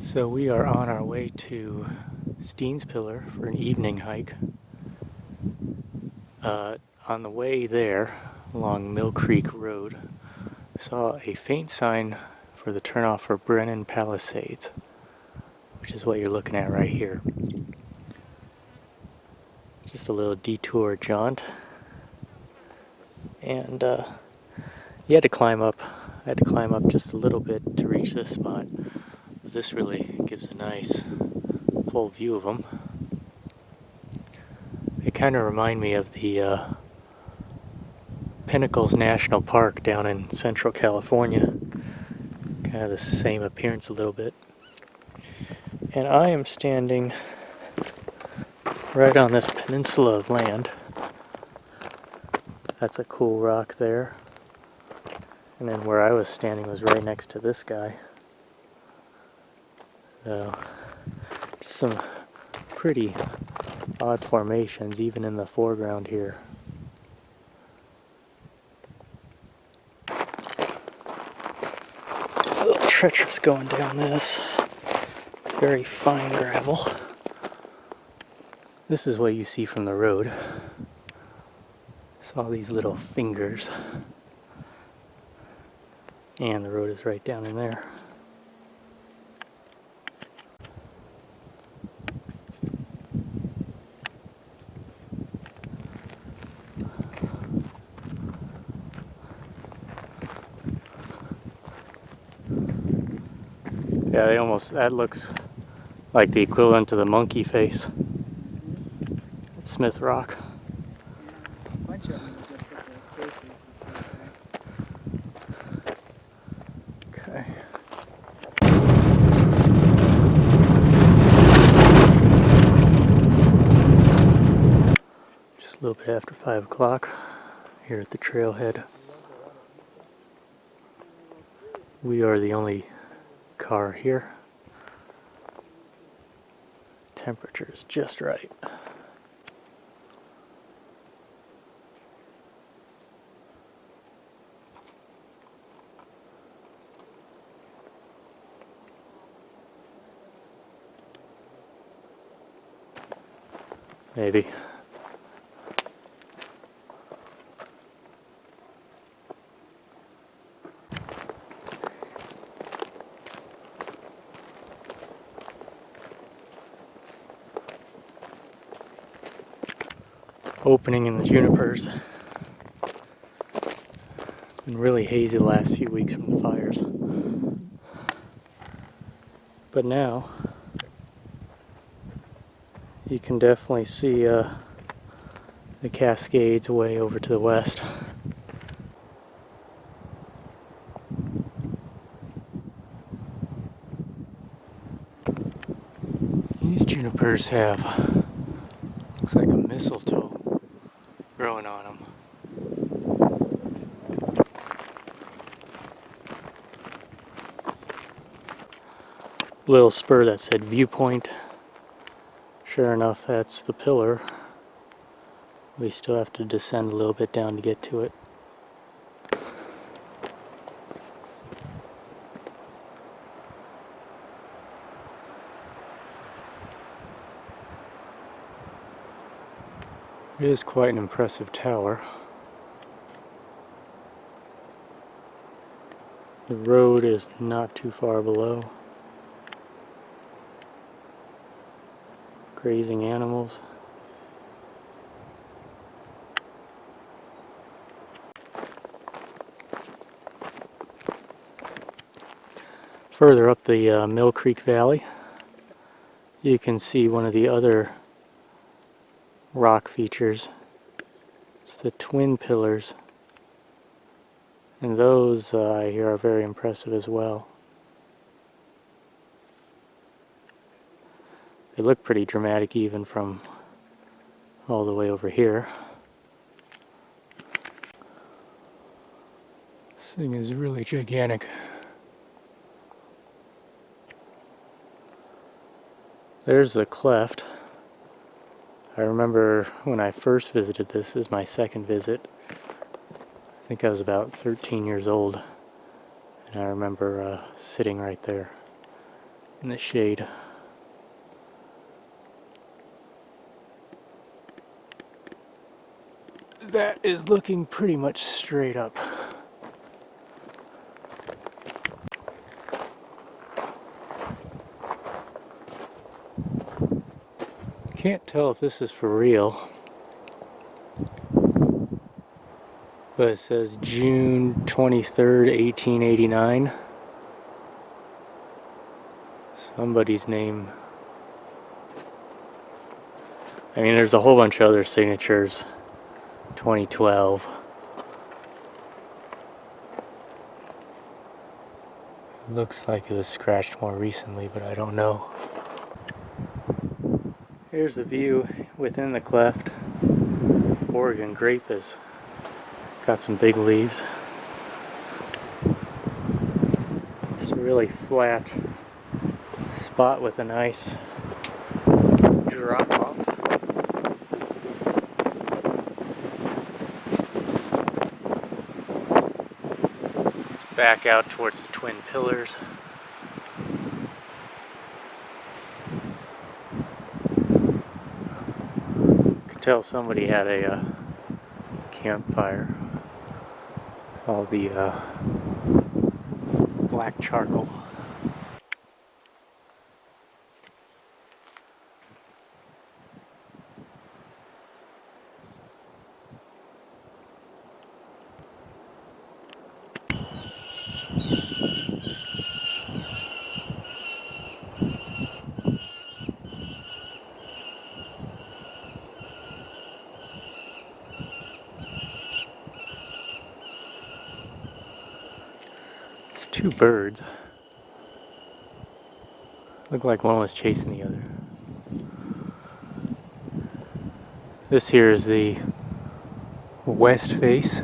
So we are on our way to Steins for an evening hike. On the way there, along Mill Creek Road, I saw a faint sign for the turnoff for Brennan Palisades, which is what you're looking at right here. Just a little detour jaunt, and you had to climb up. I had to climb up just a little bit to reach this spot. But this really gives a nice full view of them. They kind of remind me of the Pinnacles National Park down in Central California. Kind of the same appearance a little bit. And I am standing right on this peninsula of land. That's a cool rock there. And then where I was standing was right next to this guy. So, just some pretty odd formations even in the foreground here. A little treacherous going down this. It's very fine gravel. This is what you see from the road. It's all these little fingers. And the road is right down in there. Yeah, that looks like the equivalent to the monkey face at Smith Rock. Okay. Just a little bit after 5 o'clock here at the trailhead. We are the only car here. Temperature is just right. Maybe. Opening in the junipers. Been really hazy the last few weeks from the fires. But now you can definitely see the Cascades way over to the west. These junipers have, looks like a mistletoe growing on them. Little spur that said viewpoint. Sure enough, that's the pillar. We still have to descend a little bit down to get to it. It is quite an impressive tower. The road is not too far below. Grazing animals. Further up the Mill Creek Valley, you can see one of the other rock features. It's the twin pillars, and those I hear are very impressive as well. They look pretty dramatic even from all the way over here. This thing is really gigantic. There's the cleft. I remember when I first visited this is my second visit. I think I was about 13 years old, and I remember sitting right there. in the shade. That is looking pretty much straight up. Can't tell if this is for real, but it says June 23rd, 1889. Somebody's name. I mean, there's a whole bunch of other signatures. 2012. Looks like it was scratched more recently, but I don't know. Here's the view within the cleft. Oregon grape has got some big leaves. It's a really flat spot with a nice drop off. Let's back out towards the twin pillars. Tell somebody had a campfire. All the black charcoal. Two birds. Look like one was chasing the other. This here is the west face.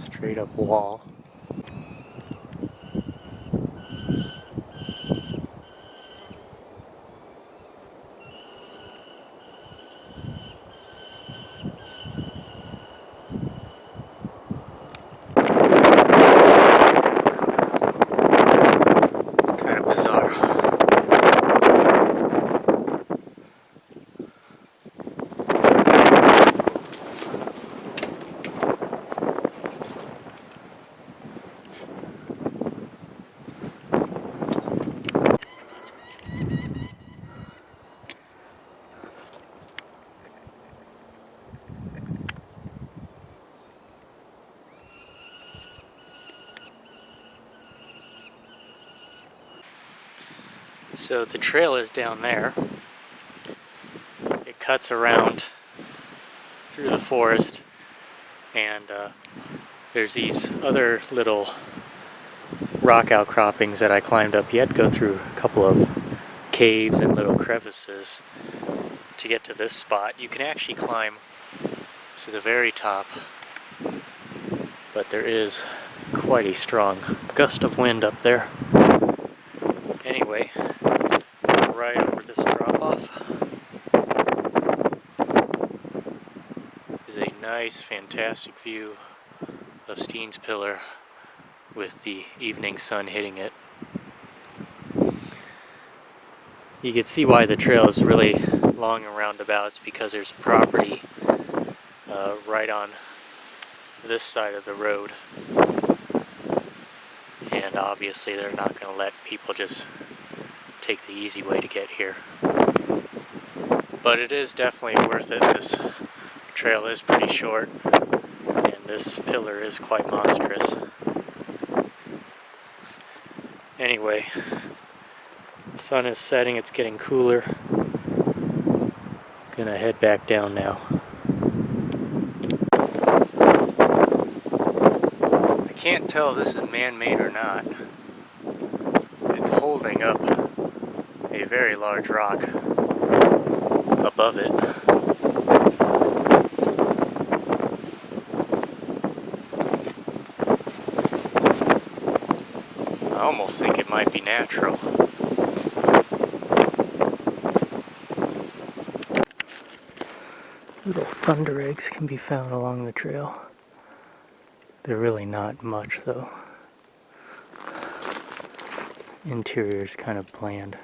Straight up wall. So the trail is down there. It cuts around through the forest, and there's these other little rock outcroppings that I climbed up. You had to go through a couple of caves and little crevices to get to this spot. You can actually climb to the very top, but there is quite a strong gust of wind up there. Anyway, right over this drop-off is a nice, fantastic view of Steins Pillar with the evening sun hitting it. You can see why the trail is really long and roundabout. It's because there's property right on this side of the road, and obviously they're not going to let people just take the easy way to get here. But it is definitely worth it. This trail is pretty short, and this pillar is quite monstrous. Anyway, the sun is setting, it's getting cooler. Gonna head back down now. I can't tell if this is man-made or not. It's holding up a very large rock above it. I almost think it might be natural. Little thunder eggs can be found along the trail. They're really not much though. Interior is kind of bland.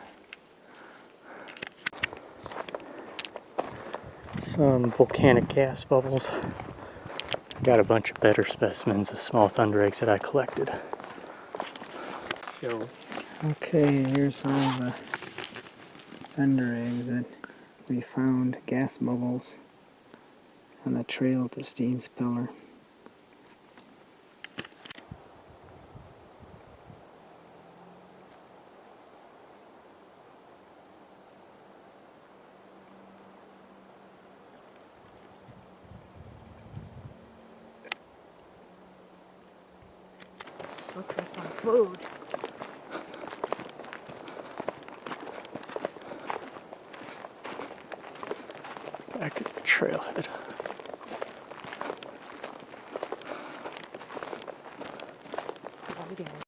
Some volcanic gas bubbles. Got a bunch of better specimens of small thunder eggs that I collected. Okay, here's all the thunder eggs that we found, gas bubbles, on the trail to Steins pillar. Look for some food. Back at the trailhead.